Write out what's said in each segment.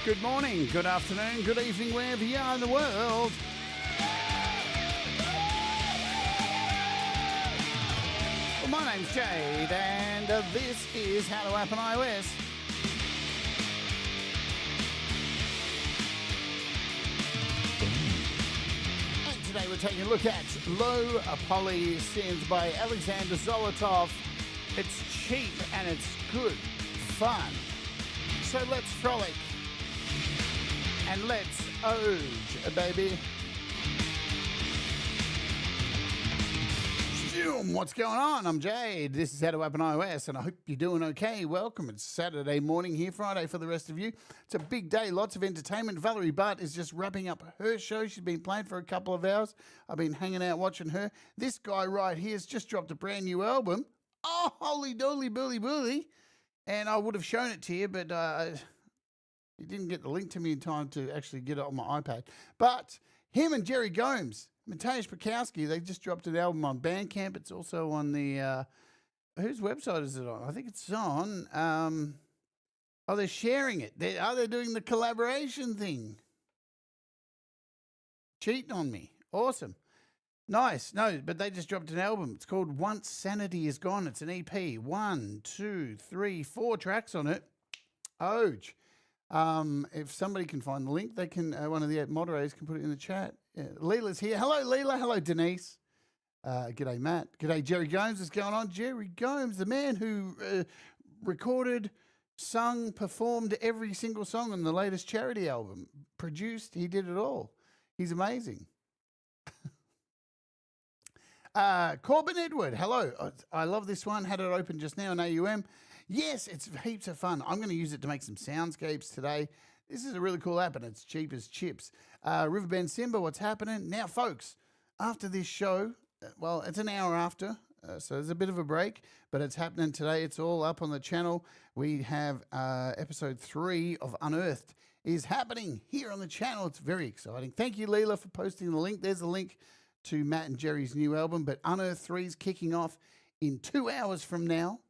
Good morning, good afternoon, good evening, wherever you are in the world. Well, my name's Jade, and this is How to App on iOS. And today we're taking a look at Low Poly Synth by Alexander Zolotov. It's cheap and it's good fun. So let's frolic. And let's Oj, baby. What's going on? I'm Jade. This is How to App on iOS, and I hope you're doing okay. Welcome. It's Saturday morning here, Friday for the rest of you. It's a big day, lots of entertainment. Valerie Butt is just wrapping up her show. She's been playing for a couple of hours. I've been hanging out watching her. This guy right here has just dropped a brand new album. Oh, holy dolly, bully, bully. And I would have shown it to you, but you didn't get the link to me in time to actually get it on my iPad. But him and Jerry Gomes, Mateusz Bukowski, they just dropped an album on Bandcamp. It's also on the, whose website is it on? I think it's on, they're sharing it. They're doing the collaboration thing. Cheating on me. Awesome. Nice. No, but they just dropped an album. It's called Once Sanity Is Gone. It's an EP. 1, 2, 3, 4 tracks on it. Oj. If somebody can find the link, they can. One of the moderators can put it in the chat. Leela's here. Hello, Leela. Hello, Denise. G'day, Matt. G'day, Jerry Gomes. What's going on? Jerry Gomes, the man who recorded, sung, performed every single song on the latest charity album. Produced. He did it all. He's amazing. Corbin Edward. Hello. I love this one. Had it open just now on AUM. Yes, it's heaps of fun. I'm going to use it to make some soundscapes today. This is a really cool app, and it's cheap as chips. Riverbend Simba, what's happening? Now, folks, after this show, well, it's an hour after, so there's a bit of a break, but it's happening today. It's all up on the channel. We have episode 3 of Unearthed is happening here on the channel. It's very exciting. Thank you, Leela, for posting the link. There's a link to Matt and Jerry's new album, but Unearthed 3 is kicking off in 2 hours from now.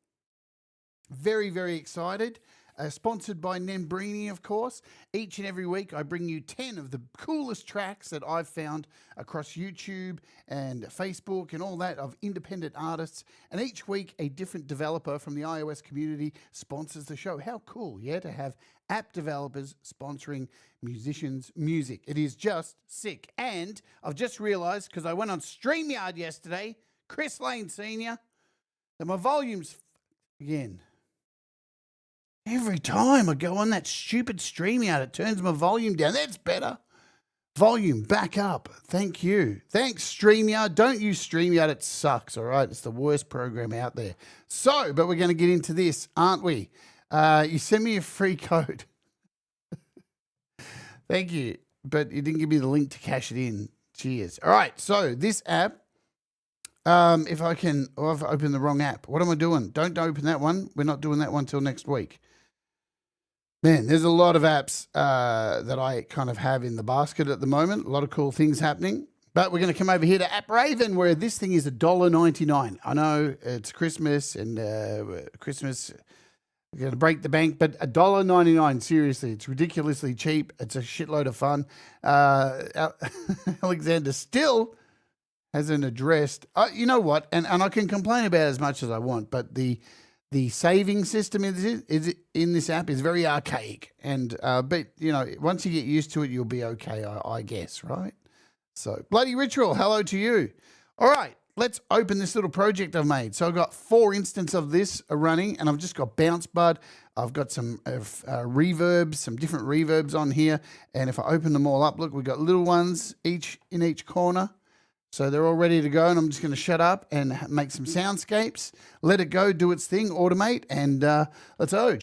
Very, very excited. Sponsored by Nembrini, of course. Each and every week, I bring you 10 of the coolest tracks that I've found across YouTube and Facebook and all that of independent artists. And each week, a different developer from the iOS community sponsors the show. How cool, yeah, to have app developers sponsoring musicians' music. It is just sick. And I've just realized, because I went on StreamYard yesterday, Chris Lane Sr., that my volume's again. Every time I go on that stupid StreamYard, it turns my volume down. That's better. Volume back up. Thank you. Thanks, StreamYard. Don't use StreamYard. It sucks, all right? It's the worst program out there. So, but we're going to get into this, aren't we? You send me a free code. Thank you. But you didn't give me the link to cash it in. Cheers. All right, so this app, if I can, or I've opened the wrong app. What am I doing? Don't open that one. We're not doing that one till next week. Man, there's a lot of apps that I kind of have in the basket at the moment. A lot of cool things happening. But we're going to come over here to App Raven, where this thing is $1.99. I know it's Christmas and Christmas, we're going to break the bank, but $1.99, seriously, it's ridiculously cheap. It's a shitload of fun. Alexander still hasn't addressed, you know what, and I can complain about it as much as I want, but the saving system is in this app is very archaic, and but you know, once you get used to it, you'll be okay, I guess, right? So, Bloody Ritual, hello to you. All right, let's open this little project I've made. So I've got 4 instances of this running, and I've just got Bounce Bud. I've got some reverbs, some different reverbs on here, and if I open them all up, look, we've got little ones each in each corner. So they're all ready to go, and I'm just going to shut up and make some soundscapes, let it go, do its thing, automate, and let's Oj.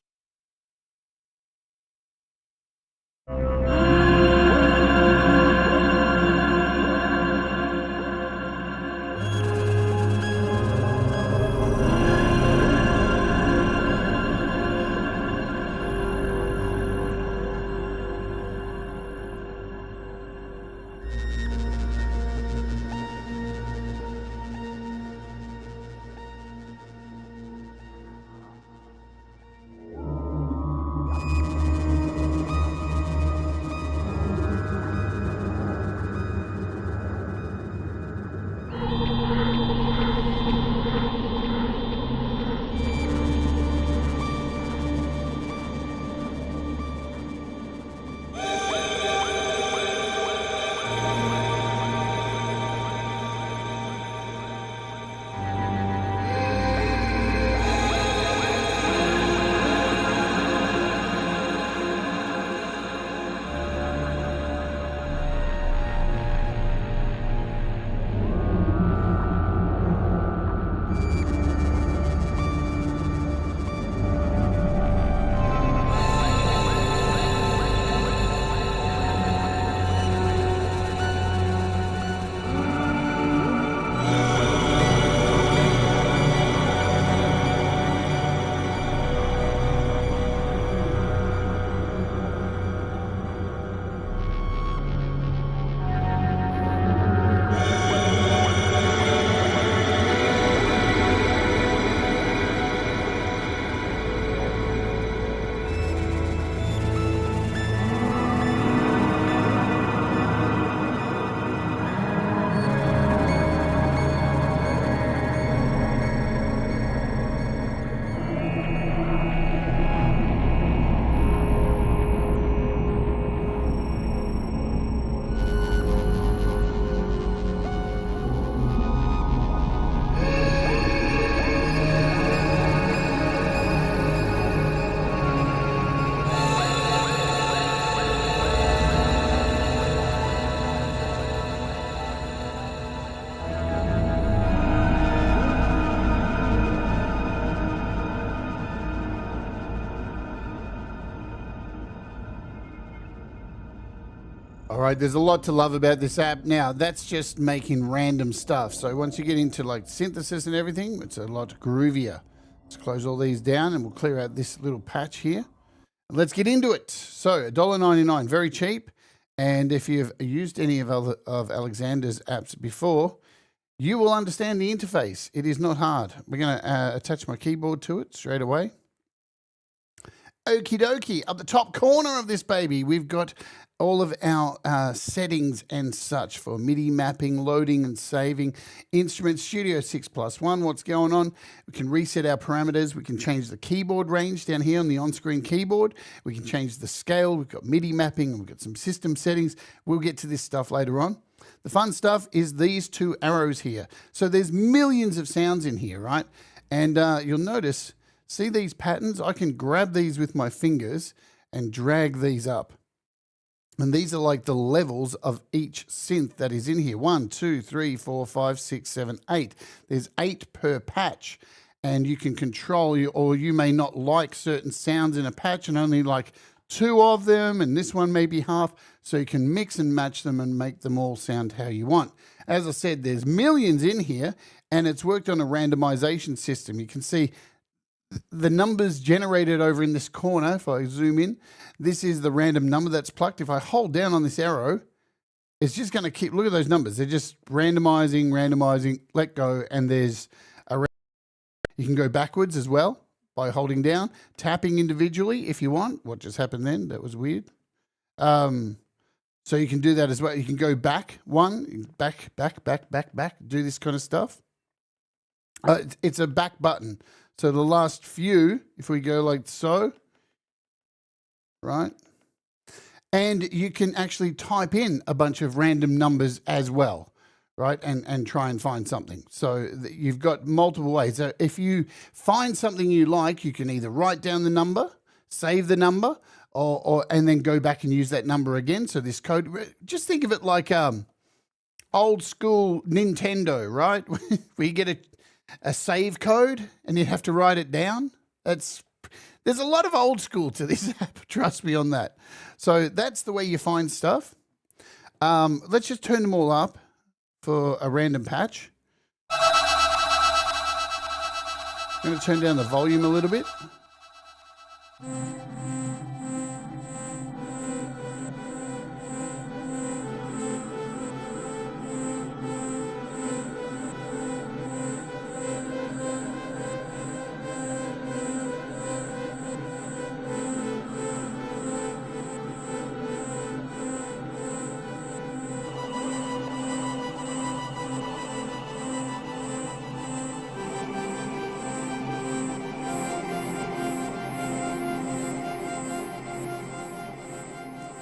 All right, there's a lot to love about this app. Now, that's just making random stuff. So once you get into like synthesis and everything, it's a lot groovier. Let's close all these down and we'll clear out this little patch here. Let's get into it. So $1.99, very cheap. And if you've used any of Alexander's apps before, you will understand the interface. It is not hard. We're going to attach my keyboard to it straight away. Okie dokie. Up the top corner of this baby, we've got all of our settings and such for MIDI mapping, loading and saving. Instrument Studio 6+1, what's going on? We can reset our parameters. We can change the keyboard range down here on the on-screen keyboard. We can change the scale. We've got MIDI mapping. We've got some system settings. We'll get to this stuff later on. The fun stuff is these two arrows here. So there's millions of sounds in here, right? And you'll notice, see these patterns? I can grab these with my fingers and drag these up. And these are like the levels of each synth that is in here. 1, 2, 3, 4, 5, 6, 7, 8. There's 8 per patch. And you can control, or you may not like certain sounds in a patch and only like 2 of them, and this one may be half. So you can mix and match them and make them all sound how you want. As I said, there's millions in here, and it's worked on a randomization system. You can see the numbers generated over in this corner. If I zoom in, this is the random number that's plucked. If I hold down on this arrow, it's just going to keep, look at those numbers. They're just randomizing, let go, and there's a, you can go backwards as well by holding down, tapping individually if you want. What just happened then? That was weird. So you can do that as well. You can go back, back, do this kind of stuff. It's a back button. So the last few, if we go like so, right? And you can actually type in a bunch of random numbers as well, right? And try and find something. So you've got multiple ways. So if you find something you like, you can either write down the number, save the number, and then go back and use that number again. So this code, just think of it like old school Nintendo, right? Where you get a save code and you have to write it down. There's a lot of old school to this app, trust me on that. So that's the way you find stuff. Let's just turn them all up for a random patch. I'm going to turn down the volume a little bit.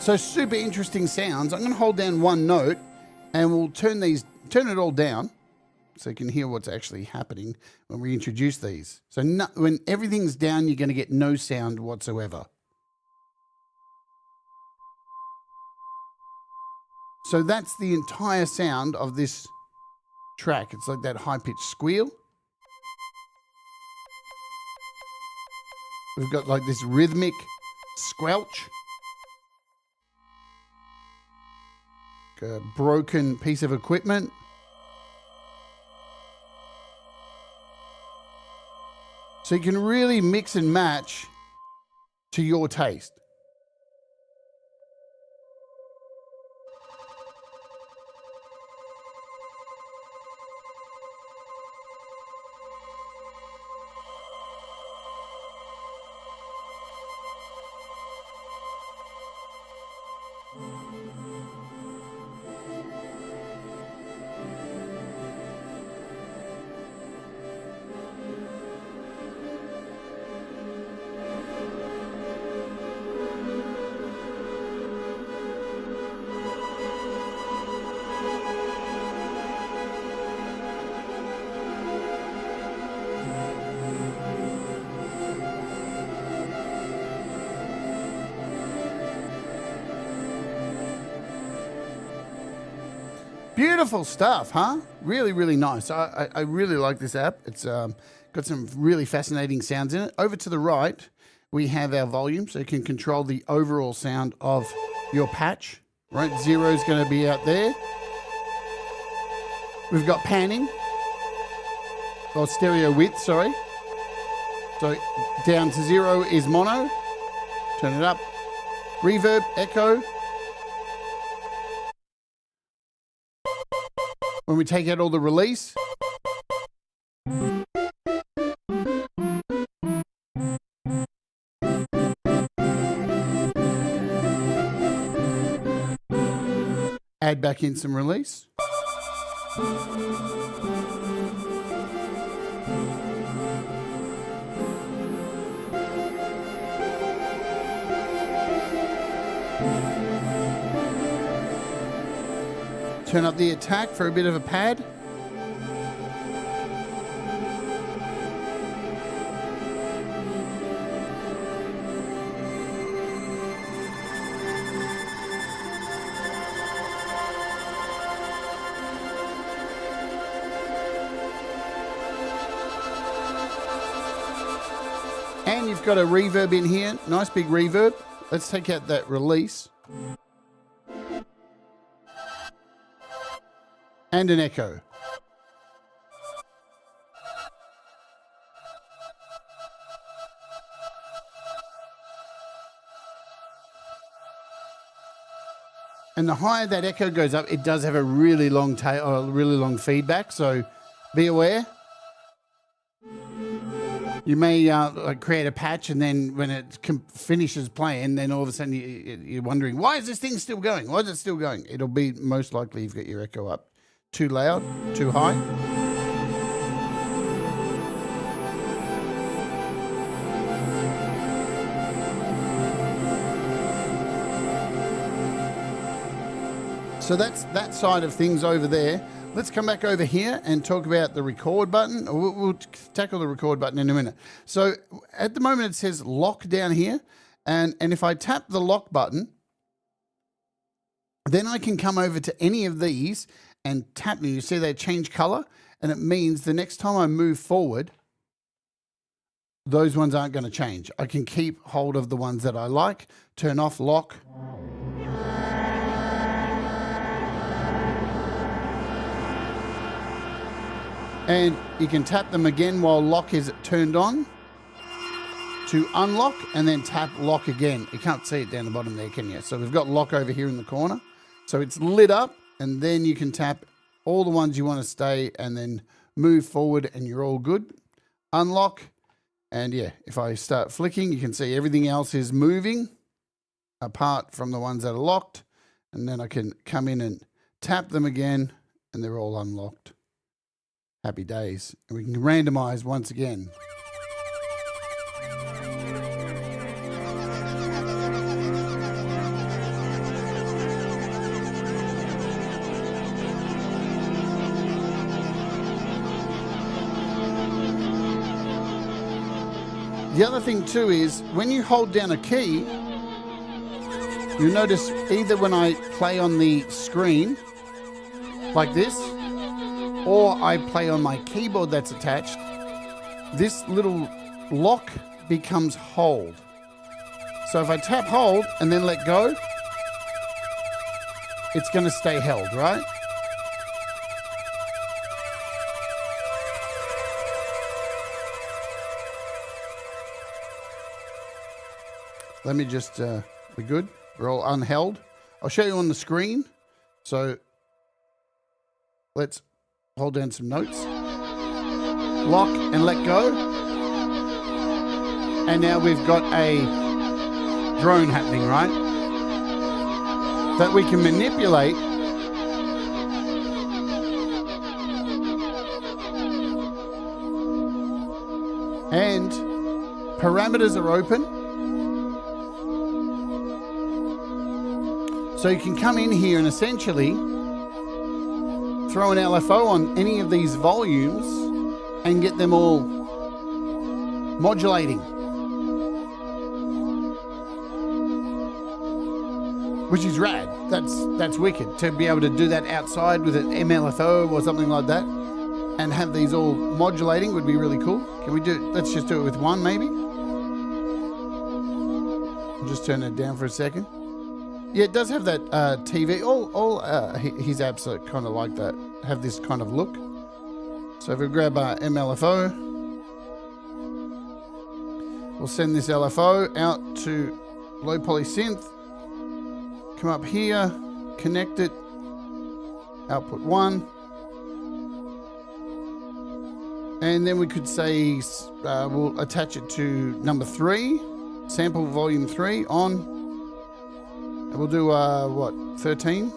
So super interesting sounds. I'm going to hold down one note and we'll turn it all down so you can hear what's actually happening when we introduce these. So when everything's down, you're going to get no sound whatsoever. So that's the entire sound of this track. It's like that high-pitched squeal. We've got like this rhythmic squelch. A broken piece of equipment. So you can really mix and match to your taste. Beautiful stuff, huh? Really, really nice. I really like this app. It's got some really fascinating sounds in it. Over to the right, we have our volume, so you can control the overall sound of your patch. Right, 0 is going to be out there. We've got panning, or stereo width, sorry. So down to 0 is mono. Turn it up. Reverb, echo. When we take out all the release. Add back in some release. Turn up the attack for a bit of a pad. And you've got a reverb in here, nice big reverb. Let's take out that release. And an echo. And the higher that echo goes up, it does have a really long tail, or a really long feedback, so be aware. You may create a patch, and then when it finishes playing, then all of a sudden you're wondering, why is this thing still going? Why is it still going? It'll be most likely you've got your echo up too loud, too high. So that's that side of things over there. Let's come back over here and talk about the record button. We'll tackle the record button in a minute. So at the moment it says lock down here. And if I tap the lock button, then I can come over to any of these and tap them. You see they change color. And it means the next time I move forward, those ones aren't going to change. I can keep hold of the ones that I like. Turn off lock. And you can tap them again while lock is turned on to unlock, and then tap lock again. You can't see it down the bottom there, can you? So we've got lock over here in the corner. So it's lit up, and then you can tap all the ones you want to stay and then move forward and you're all good. Unlock, and yeah, if I start flicking, you can see everything else is moving apart from the ones that are locked. And then I can come in and tap them again, and they're all unlocked. Happy days. And we can randomize once again. The other thing too is when you hold down a key, you notice either when I play on the screen like this, or I play on my keyboard that's attached, this little lock becomes hold. So if I tap hold and then let go, it's going to stay held, right? Let me just, we're good. We're all unheld. I'll show you on the screen. So let's hold down some notes. Lock and let go. And now we've got a drone happening, right? That we can manipulate. And parameters are open. So you can come in here and essentially throw an LFO on any of these volumes and get them all modulating. Which is rad. That's wicked. To be able to do that outside with an MLFO or something like that and have these all modulating would be really cool. Can we do, let's just do it with one maybe. I'll just turn it down for a second. Yeah, it does have that TV. All his apps are kind of like that, have this kind of look. So if we grab MLFO, we'll send this LFO out to Low Poly Synth. Come up here, connect it, output 1. And then we could say we'll attach it to number 3, sample volume 3 on. And we'll do, what, 13?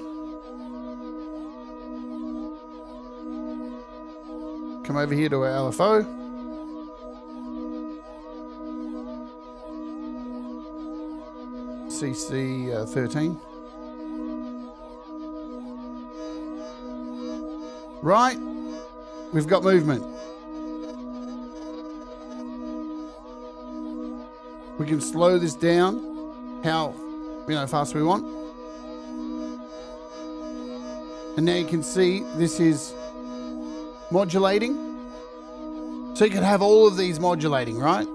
Come over here to our LFO. CC 13. Right, we've got movement. We can slow this down how fast we want. And now you can see this is modulating. So you could have all of these modulating, right?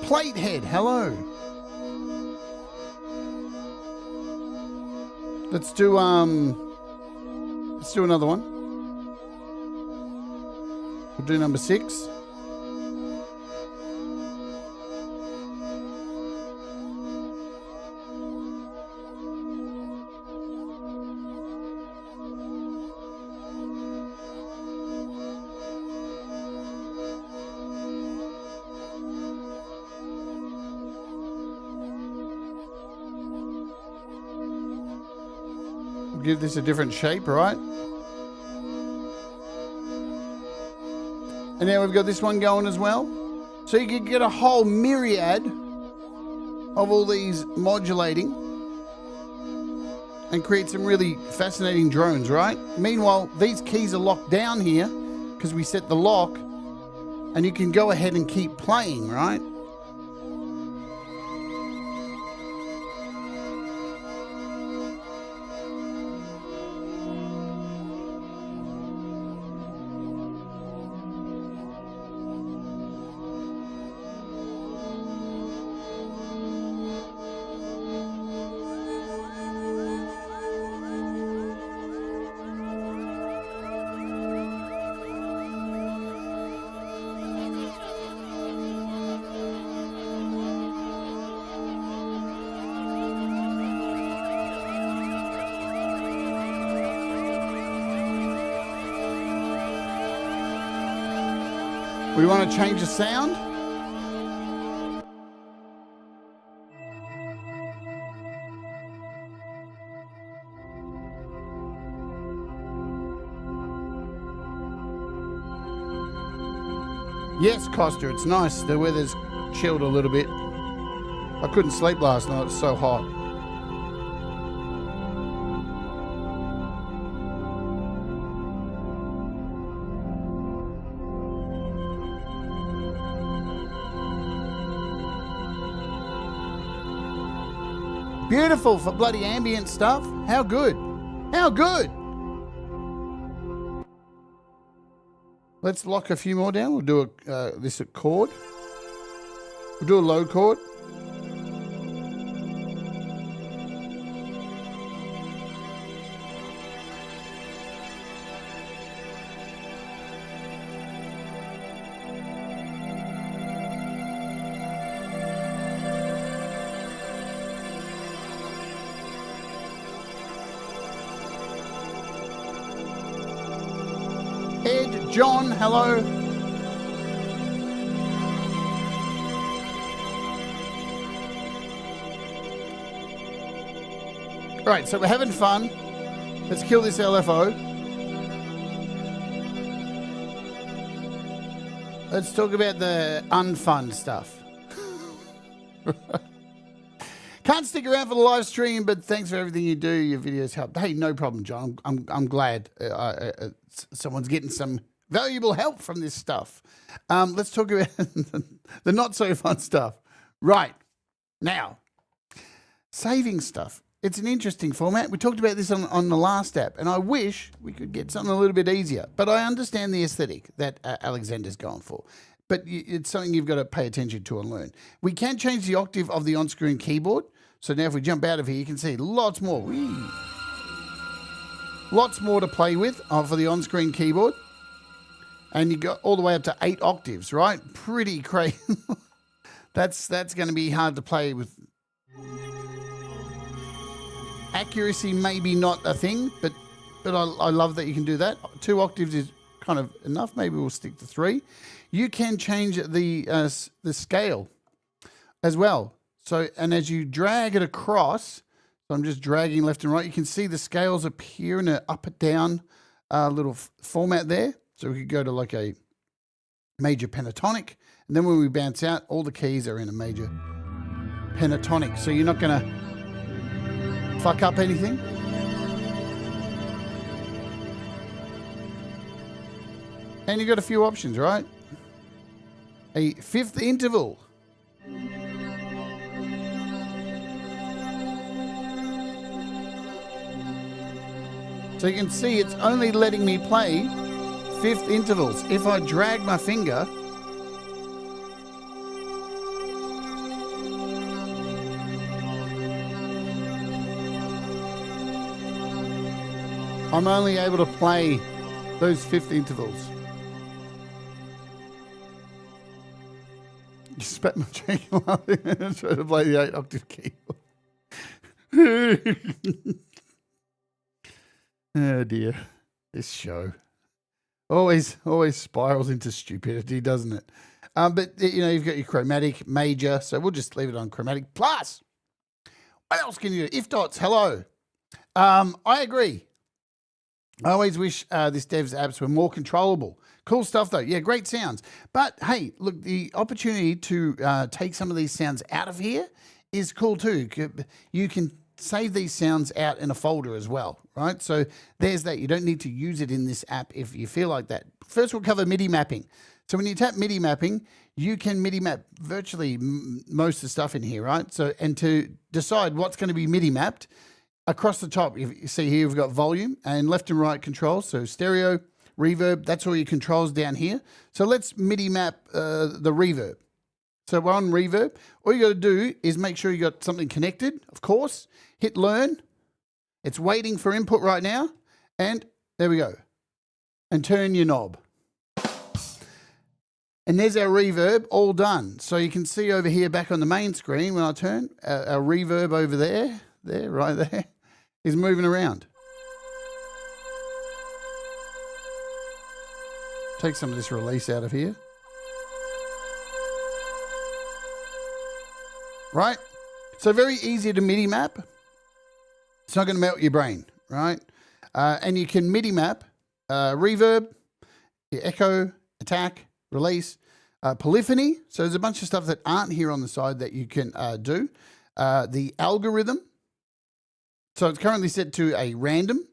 Plate head, hello. Let's do another one. We'll do number 6. Give this a different shape, right? And now we've got this one going as well. So you can get a whole myriad of all these modulating and create some really fascinating drones, right? Meanwhile, these keys are locked down here because we set the lock, and you can go ahead and keep playing, right? We want to change the sound. Yes, Costa, it's nice. The weather's chilled a little bit. I couldn't sleep last night, it's so hot. Beautiful for bloody ambient stuff. How good? How good? Let's lock a few more down. We'll do this chord. We'll do a low chord. Ed, John, hello. All right, so we're having fun. Let's kill this LFO. Let's talk about the unfun stuff. Can't stick around for the live stream, but thanks for everything you do. Your videos help. Hey, no problem, John. I'm glad someone's getting some valuable help from this stuff. Let's talk about the not so fun stuff. Right now, saving stuff. It's an interesting format. We talked about this on the last app, and I wish we could get something a little bit easier. But I understand the aesthetic that Alexander's going for. but it's something you've got to pay attention to and learn. We can change the octave of the on-screen keyboard. So now if we jump out of here, you can see lots more. Whee! Lots more to play with for the on-screen keyboard. And you got all the way up to 8 octaves, right? Pretty crazy. That's going to be hard to play with. Accuracy maybe not a thing, but I love that you can do that. 2 octaves is kind of enough. Maybe we'll stick to 3. You can change the scale as well. So, and as you drag it across, so I'm just dragging left and right, you can see the scales appear in an up and down little format there. So we could go to like a major pentatonic, and then when we bounce out, all the keys are in a major pentatonic. So you're not going to fuck up anything. And you got a few options, right? A 5th interval. So you can see it's only letting me play 5th intervals. If I drag my finger, I'm only able to play those 5th intervals. You spat my cheek laughing and try to play the 8 octave keyboard. Oh dear, this show always spirals into stupidity, doesn't it? But you know, you've got your chromatic major, so we'll just leave it on chromatic plus. What else can you do? If dots, hello. I agree. I always wish this dev's apps were more controllable. Cool stuff though. Yeah, great sounds. But hey, look, the opportunity to take some of these sounds out of here is cool too. You can save these sounds out in a folder as well, right? So there's that. You don't need to use it in this app if you feel like that. First, we'll cover MIDI mapping. So when you tap MIDI mapping, you can MIDI map virtually most of the stuff in here, right? So, and to decide what's going to be MIDI mapped, across the top, you see here we've got volume and left and right controls. So stereo, reverb, that's all your controls down here. So let's MIDI map the reverb. So we're on reverb. All you got to do is make sure you got something connected, of course. Hit learn. It's waiting for input right now. And there we go. And turn your knob. And there's our reverb all done. So you can see over here back on the main screen when I turn, our reverb over there, right there, is moving around. Take some of this release out of here. Right? So very easy to MIDI map. It's not going to melt your brain, right? And you can MIDI map reverb, your echo, attack, release, polyphony. So there's a bunch of stuff that aren't here on the side that you can do. The algorithm. So it's currently set to a random,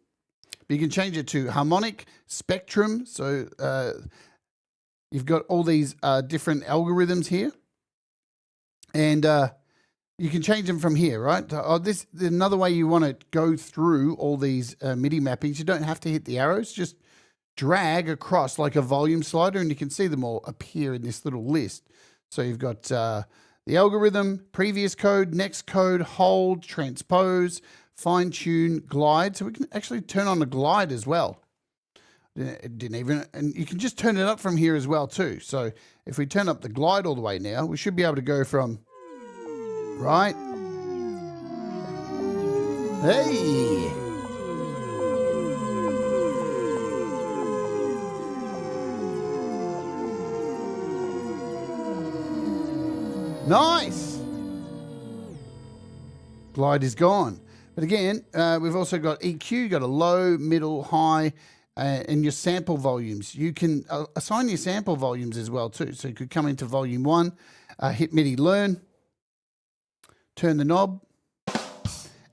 but you can change it to harmonic, spectrum. So you've got all these different algorithms here. And you can change them from here, right? This another way you want to go through all these MIDI mappings. You don't have to hit the arrows. Just drag across like a volume slider, and you can see them all appear in this little list. So you've got the algorithm, previous code, next code, hold, transpose, fine-tune, glide. So we can actually turn on the glide as well. It didn't even, and you can just turn it up from here as well too. So if we turn up the glide all the way now, we should be able to go from, right? Hey! Nice! Glide is gone. But again, we've also got EQ, got a low, middle, high, and your sample volumes. You can assign your sample volumes as well too. So you could come into volume 1, hit MIDI learn, turn the knob,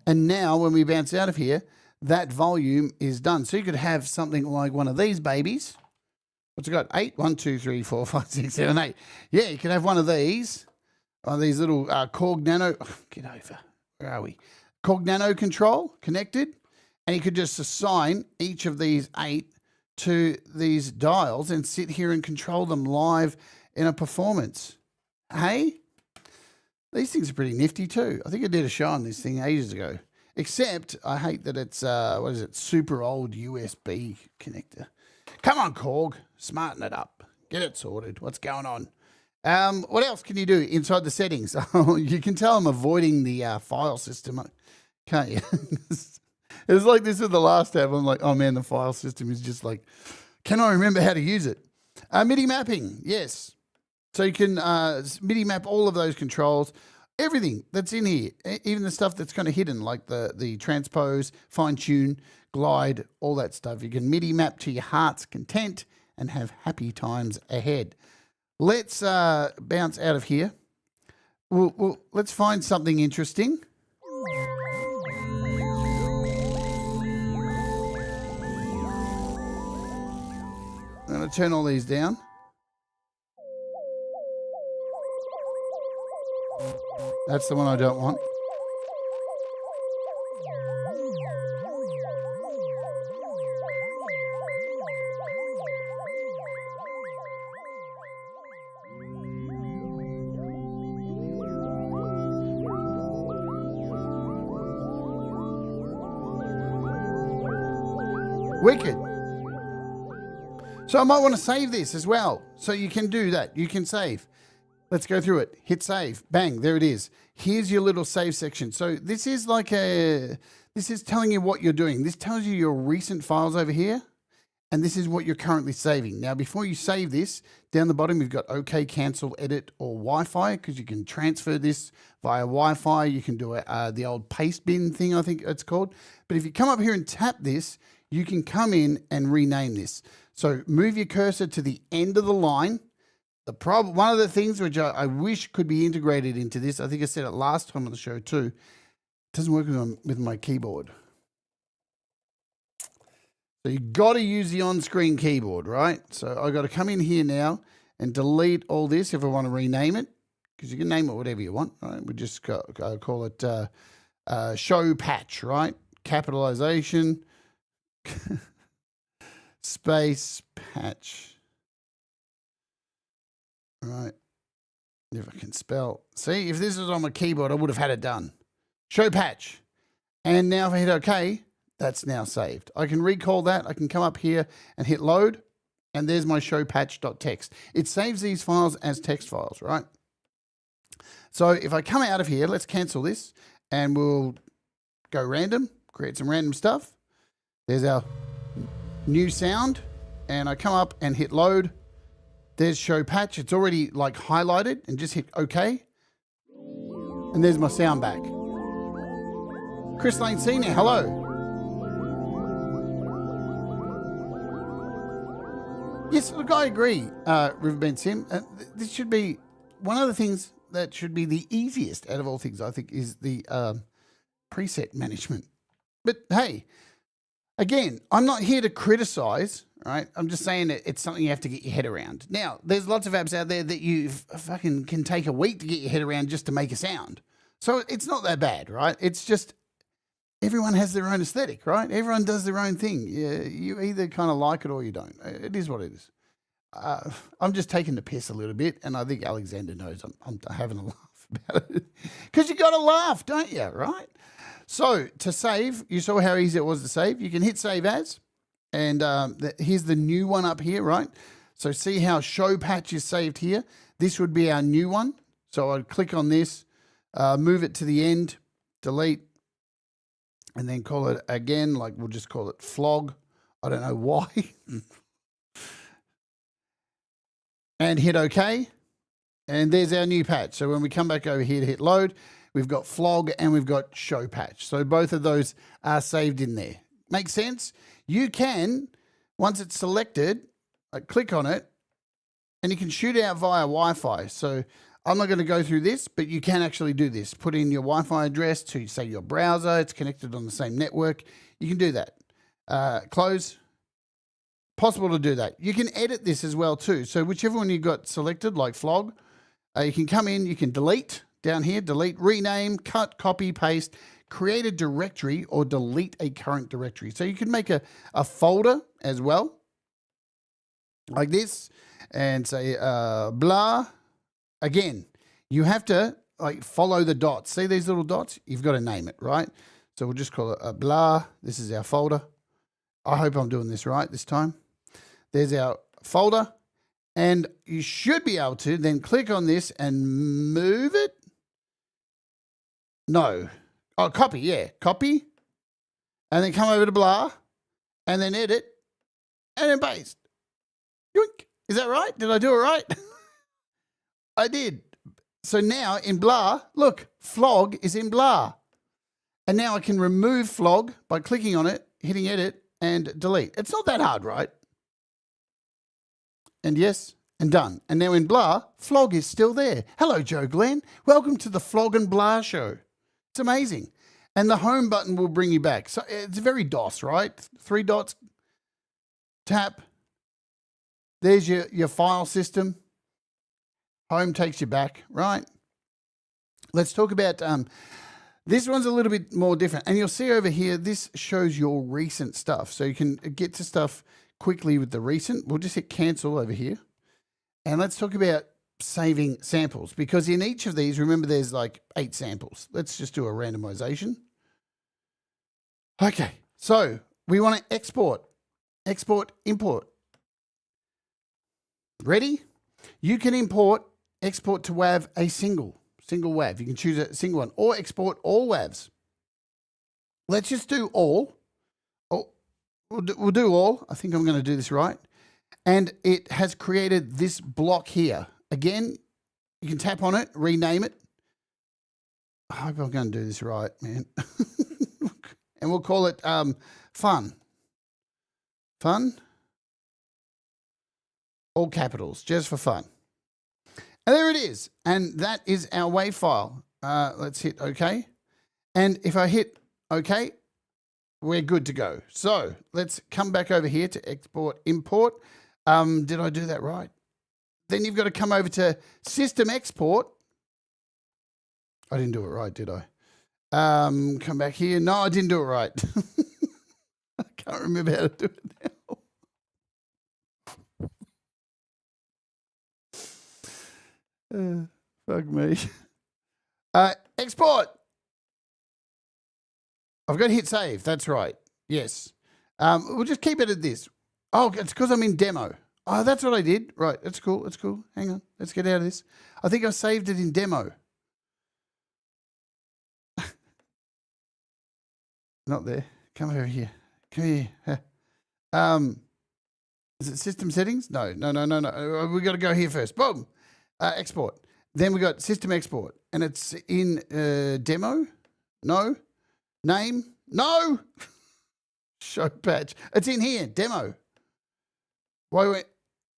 and now when we bounce out of here, that volume is done. So you could have something like one of these babies. What's it got? 8? 1, 2, 3, 4, 5, 6, 7, 8. Yeah, you could have one of these little Korg Nano. Oh, get over. Where are we? Korg Nano control connected. And you could just assign each of these 8 to these dials and sit here and control them live in a performance. Hey, these things are pretty nifty too. I think I did a show on this thing ages ago. Except I hate that it's, what is it, super old USB connector. Come on, Korg, smarten it up. Get it sorted. What's going on? What else can you do inside the settings? Oh, you can tell I'm avoiding the file system, can't you? It was like this with the last tab. I'm like, oh man, the file system is just like, can I remember how to use it? MIDI mapping, yes. So you can MIDI map all of those controls, everything that's in here, even the stuff that's kind of hidden, like the transpose, fine tune, glide, all that stuff. You can MIDI map to your heart's content and have happy times ahead. Let's bounce out of here. Let's find something interesting. I'm going to turn all these down. That's the one I don't want. Wicked. So I might want to save this as well. So you can do that. You can save. Let's go through it. Hit save. Bang. There it is. Here's your little save section. So this is like this is telling you what you're doing. This tells you your recent files over here. And this is what you're currently saving. Now, before you save this, down the bottom, we've got OK, cancel, edit, or Wi-Fi, because you can transfer this via Wi-Fi. You can do the old paste bin thing, I think it's called. But if you come up here and tap this, you can come in and rename this. So move your cursor to the end of the line. One of the things which I wish could be integrated into this, I think I said it last time on the show too, it doesn't work with my keyboard. So you've got to use the on-screen keyboard, right? So I've got to come in here now and delete all this if I want to rename it, because you can name it whatever you want, right? We just call it show patch, right? Capitalization, space, patch. Right. If I can spell. See, if this was on my keyboard, I would have had it done. Show patch. And now if I hit OK, that's now saved. I can recall that. I can come up here and hit load. And there's my show patch.txt. It saves these files as text files, right? So if I come out of here, let's cancel this. And we'll go random, create some random stuff. There's our new sound. And I come up and hit load. There's show patch. It's already like highlighted, and just hit OK. And there's my sound back. Chris Lane Senior, hello. Yes, look, I agree, Riverbend Sim. This should be one of the things that should be the easiest out of all things, I think, is the preset management. But hey, again, I'm not here to criticize. Right, I'm just saying that it's something you have to get your head around. Now, there's lots of apps out there that you fucking can take a week to get your head around just to make a sound. So it's not that bad, right? It's just everyone has their own aesthetic, right? Everyone does their own thing. You either kind of like it or you don't. It is what it is. I'm just taking the piss a little bit, and I think Alexander knows I'm having a laugh about it. Because you got to laugh, don't you, right? So to save, you saw how easy it was to save. You can hit save as. And here's the new one up here, right? So see how show patch is saved here? This would be our new one. So I'd click on this, move it to the end, delete, and then call it again, like we'll just call it flog. I don't know why. And hit OK. And there's our new patch. So when we come back over here to hit load, we've got flog and we've got show patch. So both of those are saved in there. Makes sense? You can, once it's selected, click on it, and you can shoot it out via Wi-Fi. So I'm not going to go through this, but you can actually do this. Put in your Wi-Fi address to, say, your browser. It's connected on the same network. You can do that. Close. Possible to do that. You can edit this as well, too. So whichever one you got selected, like flog, you can come in, you can delete down here, delete, rename, cut, copy, paste, create a directory or delete a current directory. So you can make a folder as well. like this, and say blah. Again, you have to like follow the dots. See these little dots? You've got to name it, right? So we'll just call it a blah. This is our folder. I hope I'm doing this right this time. There's our folder. And you should be able to then click on this and move it. No. Oh, copy, yeah. Copy. And then come over to blah. And then edit. And then paste. Yoink. Is that right? Did I do it right? I did. So now in blah, look, flog is in blah. And now I can remove flog by clicking on it, hitting edit, and delete. It's not that hard, right? And yes, and done. And now in blah, flog is still there. Hello, Joe Glenn. Welcome to the Flog and Blah show. It's amazing. And the home button will bring you back. So it's very DOS, right? 3 dots, tap. There's your file system. Home takes you back, right? Let's talk about, this one's a little bit more different. And you'll see over here, this shows your recent stuff. So you can get to stuff quickly with the recent. We'll just hit cancel over here. And let's talk about saving samples, because in each of these, remember there's like 8 samples. Let's just do a randomization. Okay, so we want to export, import. Ready? You can export to WAV a single WAV. You can choose a single one or export all WAVs. Let's just do all. Oh, we'll do all. I think I'm going to do this right. And it has created this block here. Again, you can tap on it, rename it. I hope I'm going to do this right, man. And we'll call it fun. Fun. All capitals, just for fun. And there it is. And that is our WAV file. Let's hit OK. And if I hit OK, we're good to go. So let's come back over here to export, import. Did I do that right? Then you've got to come over to system export. I didn't do it right, did I? Come back here. No, I didn't do it right. I can't remember how to do it now. Fuck me. Export. I've got to hit save. That's right. Yes. We'll just keep it at this. Oh, it's because I'm in demo. Oh, that's what I did. Right. That's cool. That's cool. Hang on. Let's get out of this. I think I saved it in demo. Not there. Come over here. Come here. Is it system settings? No. We got to go here first. Boom. Export. Then we got system export. And it's in demo. No. Name. No. Show patch. It's in here. Demo. Why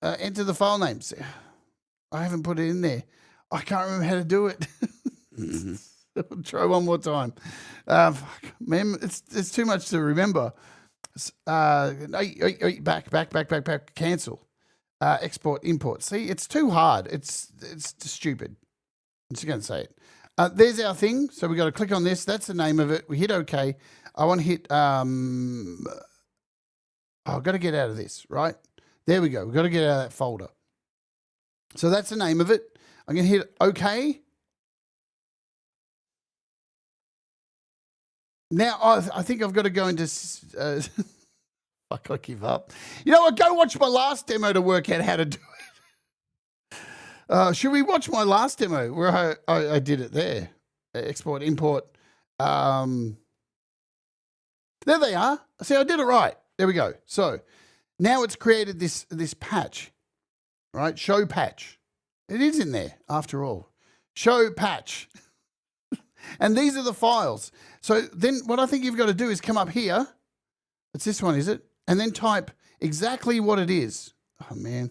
enter the file names? I haven't put it in there. I can't remember how to do it. I'll try one more time. Fuck, man, it's too much to remember. Back. Cancel. Export, import. See, it's too hard. It's stupid. I'm just going to say it. There's our thing. So we got to click on this. That's the name of it. We hit OK. I want to hit. I've got to get out of this, right? There we go. We've got to get out of that folder. So that's the name of it. I'm going to hit OK. Now, I think I've got to go into... fuck, I give up. You know what? Go watch my last demo to work out how to do it. Should we watch my last demo where I did it there? Export, import. There they are. See, I did it right. There we go. So now it's created this patch, right? Show patch. It is in there after all. Show patch. And these are the files. So then what I think you've got to do is come up here. It's this one, is it? And then type exactly what it is. Oh, man.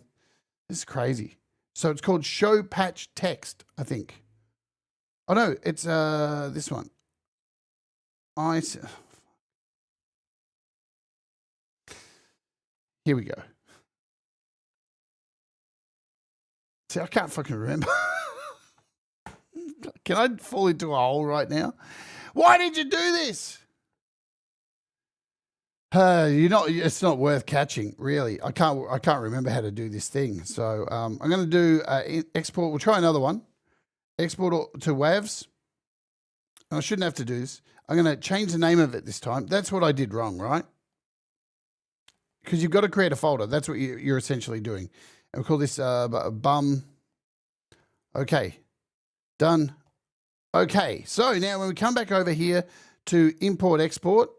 This is crazy. So it's called show patch text, I think. Oh, no. It's this one. Here we go. See, I can't fucking remember. Can I fall into a hole right now? Why did you do this? It's not worth catching, really. I can't remember how to do this thing. So I'm going to do export. We'll try another one. Export to WAVs. I shouldn't have to do this. I'm going to change the name of it this time. That's what I did wrong, right? Because you've got to create a folder. That's what you're essentially doing. And we'll call this bum. Okay, done. Okay, so now when we come back over here to import export,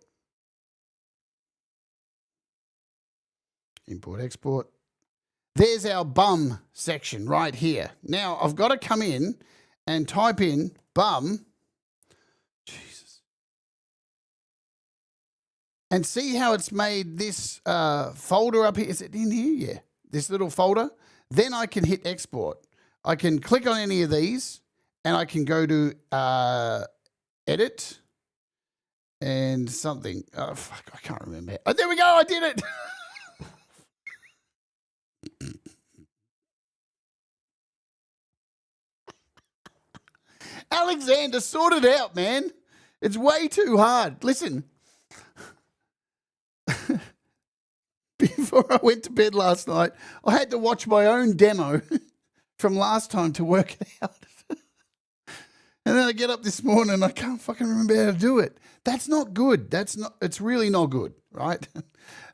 there's our bum section right here. Now I've got to come in and type in bum. Jesus. And see how it's made this folder up here. Is it in here? Yeah, this little folder. Then I can hit export. I can click on any of these and I can go to edit and something. Oh, fuck, I can't remember. Oh, there we go. I did it. Alexander, sort it out, man. It's way too hard. Listen, before I went to bed last night, I had to watch my own demo from last time to work it out. And then I get up this morning and I can't fucking remember how to do it. That's not good. It's really not good, right?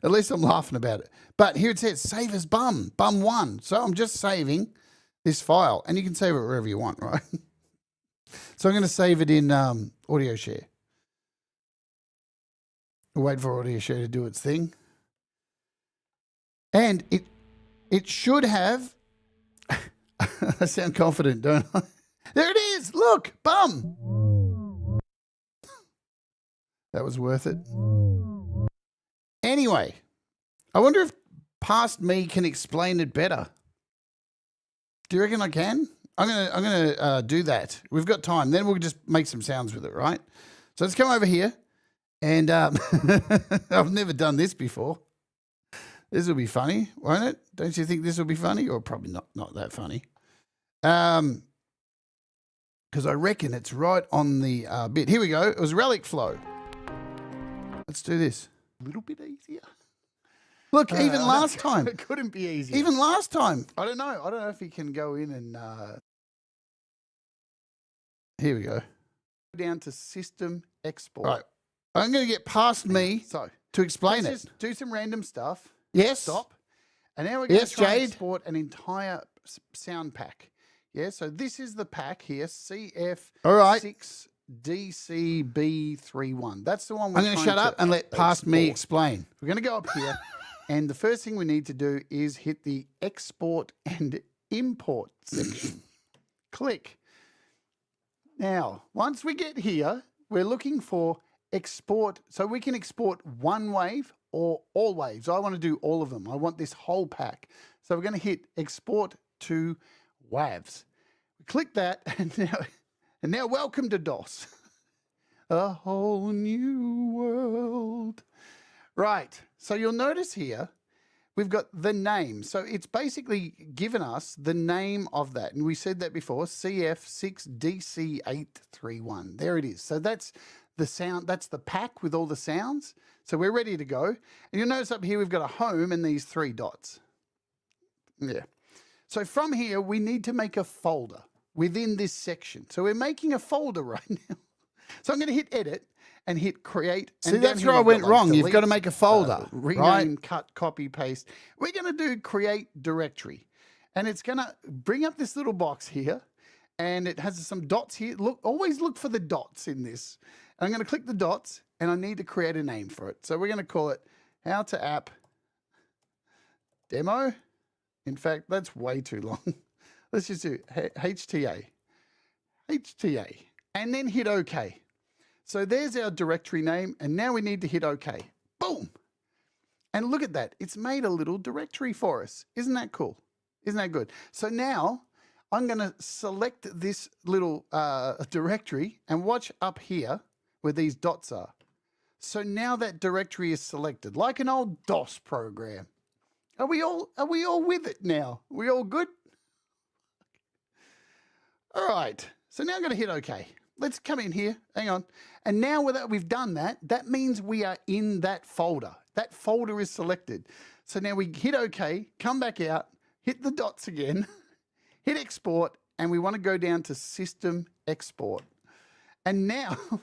At least I'm laughing about it. But here it says save as bum1. So I'm just saving this file and you can save it wherever you want, right? So I'm going to save it in audio share. Wait for audio share to do its thing. And it should have, I sound confident, don't I? There it is. Look, bum. That was worth it. Anyway, I wonder if past me can explain it better. Do you reckon I can? I'm gonna do that. We've got time. Then we'll just make some sounds with it, right? So let's come over here, and I've never done this before. This will be funny, won't it? Don't you think this will be funny? Or probably not that funny. Because I reckon it's right on the bit. Here we go. It was relic flow. Let's do this. A little bit easier. Look, even last time. It couldn't be easier. Even last time. I don't know. I don't know if he can go in and... Here we go. down to system export. Right. I'm going to get past me to explain it. Just do some random stuff. Yes. Stop. And now we're going to try and Jade. export an entire sound pack. Yeah, so this is the pack here, CF6DCB31. That's the one we're I'm going to shut up and let past me explain. We're going to go up here, and the first thing we need to do is hit the export and import section. Click. Now, once we get here, we're looking for export. So we can export one wave or all waves. I want to do all of them. I want this whole pack. So we're going to hit export to WAVs. Click that, and now welcome to DOS. A whole new world. Right. So you'll notice here, we've got the name. So it's basically given us the name of that. And we said that before, CF6DC831. There it is. So that's the sound, that's the pack with all the sounds. So we're ready to go. And you'll notice up here, we've got a home and these three dots. Yeah. So from here, we need to make a folder within this section. So we're making a folder right now. So I'm going to hit edit and hit create. See, that's where I went wrong. You've got to make a folder, rename, right? Cut, copy, paste. We're going to do create directory. And it's going to bring up this little box here. And it has some dots here. Look, always look for the dots in this. I'm going to click the dots and I need to create a name for it. So we're going to call it How to App Demo. In fact, that's way too long. Let's just do HTA, and then hit OK. So there's our directory name, and now we need to hit OK. Boom. And look at that. It's made a little directory for us. Isn't that cool? Isn't that good? So now I'm going to select this little directory and watch up here where these dots are. So now that directory is selected, like an old DOS program. Are we all with it now? Are we all good? All right. So now I'm going to hit OK. Let's come in here. Hang on. And now that we've done that, that means we are in that folder. That folder is selected. So now we hit OK, come back out, hit the dots again, hit export, and we want to go down to system export. And now, fucking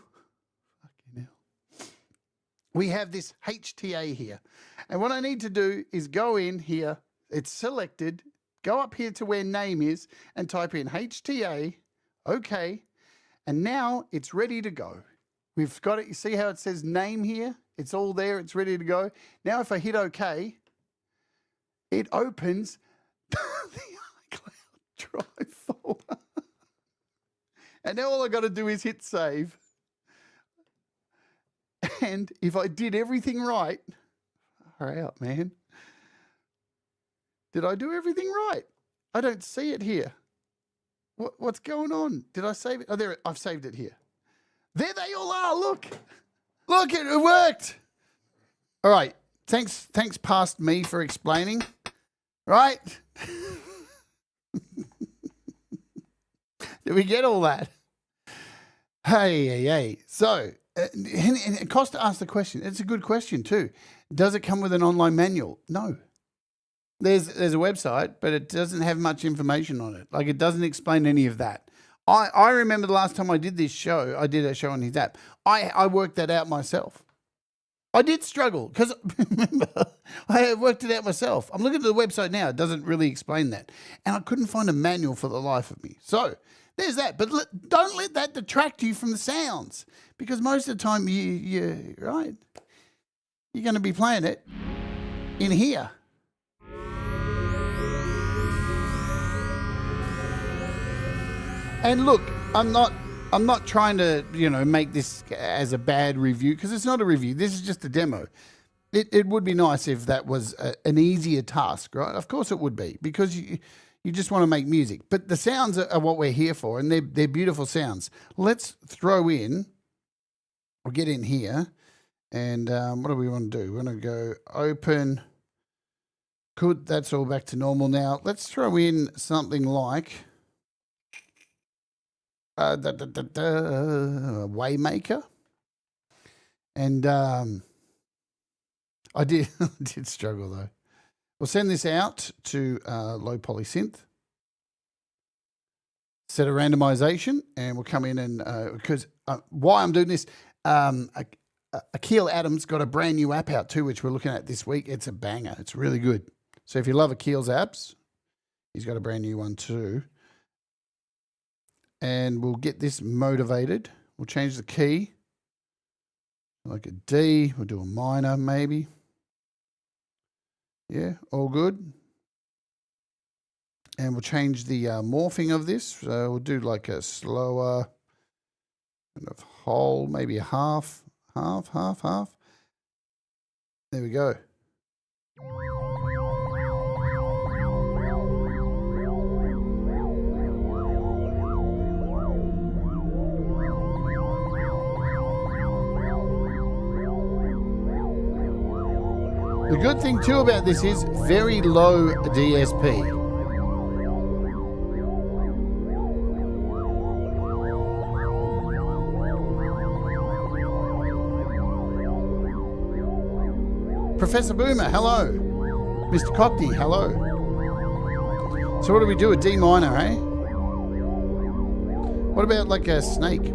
hell, we have this HTA here. And what I need to do is go in here, it's selected, go up here to where name is and type in HTA, OK, and now it's ready to go. We've got it, you see how it says name here? It's all there, it's ready to go. Now if I hit OK, it opens the iCloud Drive folder. And now all I got to do is hit save. And if I did everything right, far out, man. Did I do everything right? I don't see it here. What's going on? Did I save it? Oh, there, I've saved it here. There they all are, look. Look, it worked. All right, thanks past me for explaining, right? Did we get all that? Hey. So, and it costs to ask the question. It's a good question too. Does it come with an online manual? No. There's a website, but it doesn't have much information on it. Like, it doesn't explain any of that. I remember the last time I did this show, I did a show on his app. I worked that out myself. I did struggle because, remember, I worked it out myself. I'm looking at the website now. It doesn't really explain that. And I couldn't find a manual for the life of me. So there's that. But don't let that detract you from the sounds, because most of the time, right, you're going to be playing it in here. And look, I'm not trying to, make this as a bad review, because it's not a review. This is just a demo. It would be nice if that was an easier task, right? Of course it would be, because you just want to make music. But the sounds are what we're here for, and they're beautiful sounds. Let's throw in, we'll get in here, and what do we want to do? We want to go open. Good, that's all back to normal now. Let's throw in something like Waymaker, and I did struggle though. We'll send this out to Low Poly Synth, set a randomization, and we'll come in and because why I'm doing this, Akil Adams got a brand new app out too, which we're looking at this week. It's a banger. It's really good. So if you love Akil's apps, he's got a brand new one too. And we'll get this motivated. We'll change the key, like a D. We'll do a minor maybe. Yeah, all good. And we'll change the morphing of this. So we'll do like a slower kind of whole, maybe a half. There we go. The good thing too about this is very low DSP. Professor Boomer, hello. Mr. Cockney, hello. So what do we do? A D minor, eh? What about like a snake?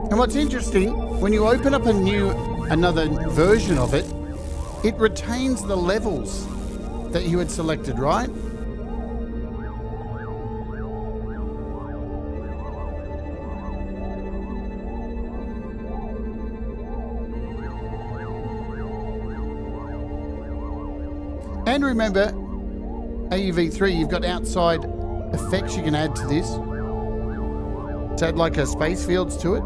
And what's interesting, when you open up another version of it, it retains the levels that you had selected, right? And remember, AUv3, you've got outside effects you can add to this. Let's add like a space fields to it.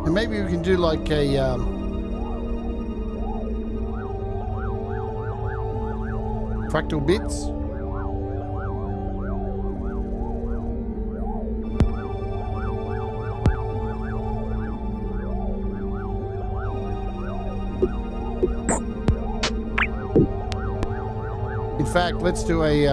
And maybe we can do like a fractal bits. In fact, let's do a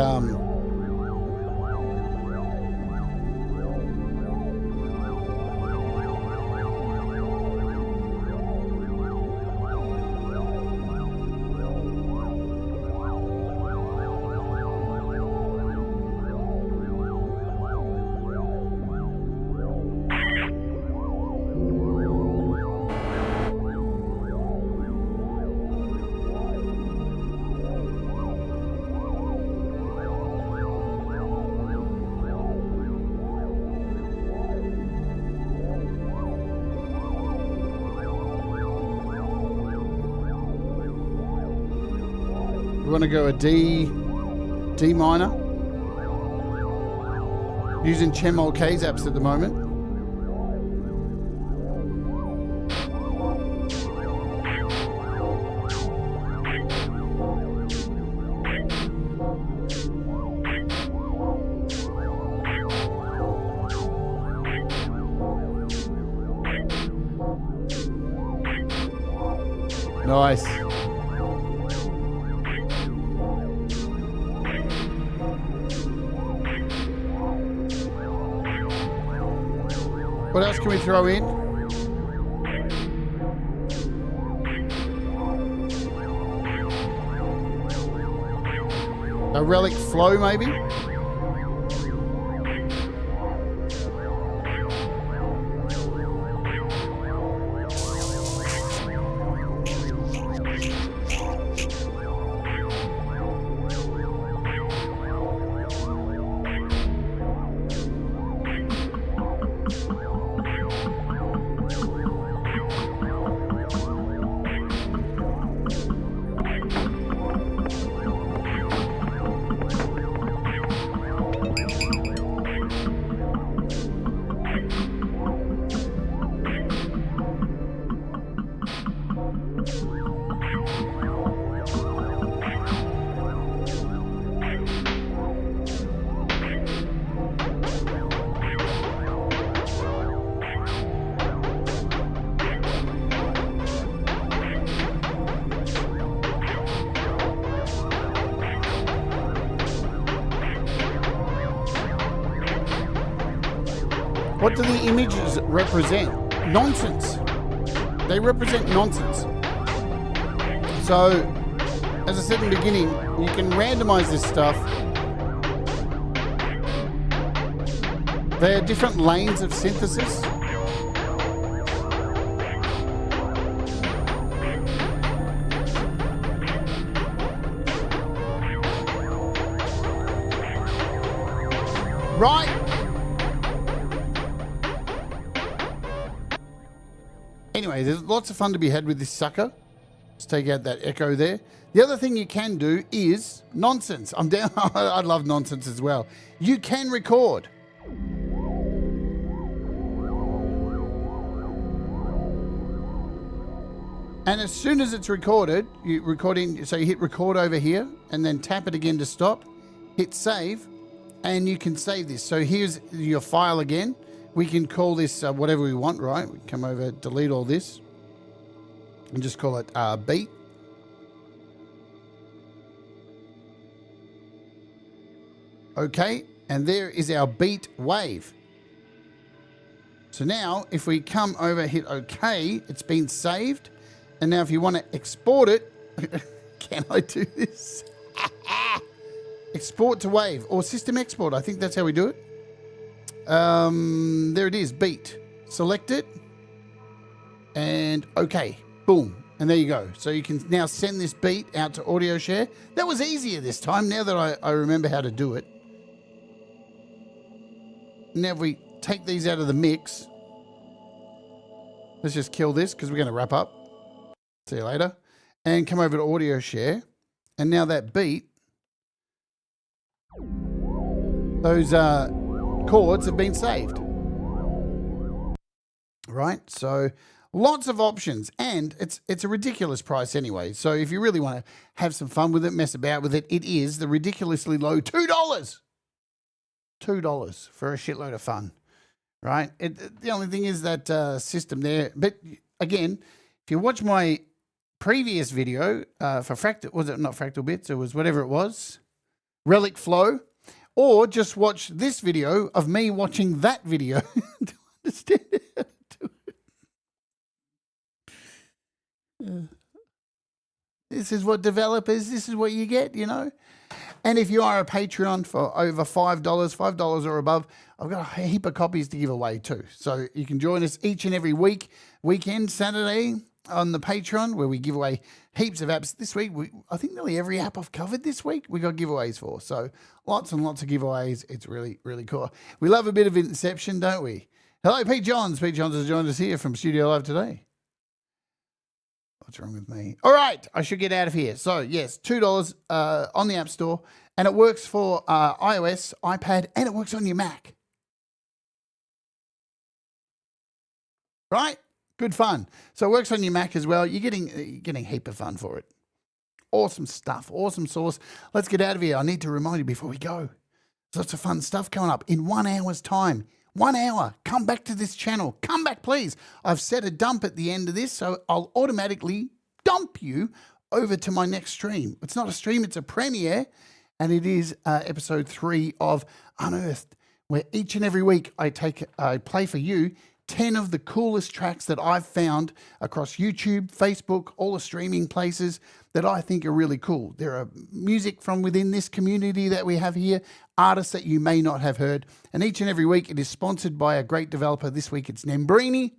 we want to go a D minor. Using Chemol K's apps at the moment. Nice. What else can we throw in? A relic flow, maybe? What do the images represent? Nonsense. They represent nonsense. So, as I said in the beginning, you can randomize this stuff. There are different lanes of synthesis. Right. Anyway, there's lots of fun to be had with this sucker. Let's take out that echo there. The other thing you can do is nonsense. I'm down. I love nonsense as well. You can record. And as soon as it's recorded, so you hit record over here and then tap it again to stop, hit save, and you can save this. So here's your file again. We can call this whatever we want, right? We come over, delete all this, and just call it beat. Okay, and there is our beat wave. So now, if we come over, hit OK, it's been saved. And now if you want to export it, can I do this? Export to wave or system export. I think that's how we do it. There it is, beat. Select it and okay, boom. And there you go. So you can now send this beat out to audio share. That was easier this time, now that I remember how to do it. Now if we take these out of the mix, let's just kill this because we're going to wrap up. See you later. And come over to audio share. And now that beat, those chords have been saved. Right? So lots of options, and it's a ridiculous price anyway. So if you really want to have some fun with it, mess about with it, it is the ridiculously low $2. $2 for a shitload of fun, right? The only thing is that system there. But again, if you watch my previous video for Fractal, was it not Fractal Bits? It was whatever it was, Relic Flow, or just watch this video of me watching that video to understand how to do it. This is what developers, this is what you get, you know. And if you are a Patreon for over $5 or above, I've got a heap of copies to give away too. So you can join us each and every weekend, Saturday on the Patreon, where we give away heaps of apps. This week, I think nearly every app I've covered this week, we got giveaways for. So lots and lots of giveaways. It's really, really cool. We love a bit of Inception, don't we? Hello, Pete Johns. Pete Johns has joined us here from Studio Live today. What's wrong with me? All right, I should get out of here. So, yes, $2 on the App Store, and it works for iOS, iPad, and it works on your Mac. Right? Good fun. So it works on your Mac as well. You're getting a heap of fun for it. Awesome stuff. Awesome sauce. Let's get out of here. I need to remind you before we go. There's lots of fun stuff coming up in 1 hour's time. 1 hour. Come back to this channel. Come back, please. I've set a dump at the end of this, so I'll automatically dump you over to my next stream. It's not a stream, it's a premiere, and it is episode 3 of Unearthed, where each and every week I play for you 10 of the coolest tracks that I've found across YouTube, Facebook, all the streaming places that I think are really cool. There are music from within this community that we have here, artists that you may not have heard, and each and every week it is sponsored by a great developer. This week it's Nembrini.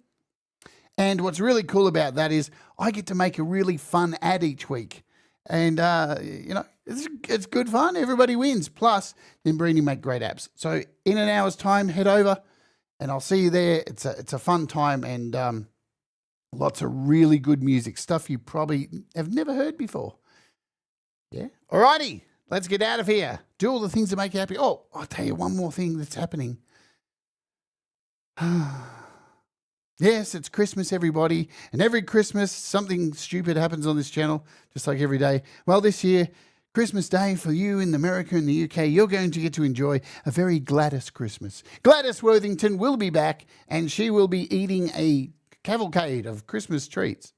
And what's really cool about that is I get to make a really fun ad each week. And, you know, it's good fun. Everybody wins. Plus, Nembrini make great apps. So in an hour's time, head over and I'll see you there. It's a fun time, and lots of really good music, stuff you probably have never heard before. Yeah. Alrighty, let's get out of here. Do all the things that make you happy. Oh, I'll tell you one more thing that's happening. Yes, it's Christmas, everybody. And every Christmas, something stupid happens on this channel, just like every day. Well, this year, Christmas Day for you in America and the UK, you're going to get to enjoy a very Gladys Christmas. Gladys Worthington will be back, and she will be eating a cavalcade of Christmas treats.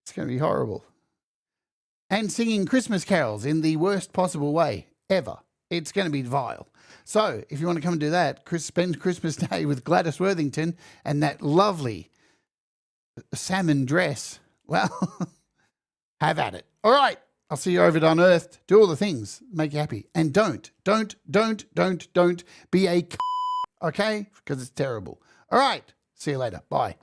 It's going to be horrible. And singing Christmas carols in the worst possible way ever. It's going to be vile. So if you want to come and do that, spend Christmas Day with Gladys Worthington and that lovely salmon dress, well, have at it. All right, I'll see you over at Unearthed. Do all the things, make you happy. And don't be a okay? Because it's terrible. All right, see you later. Bye.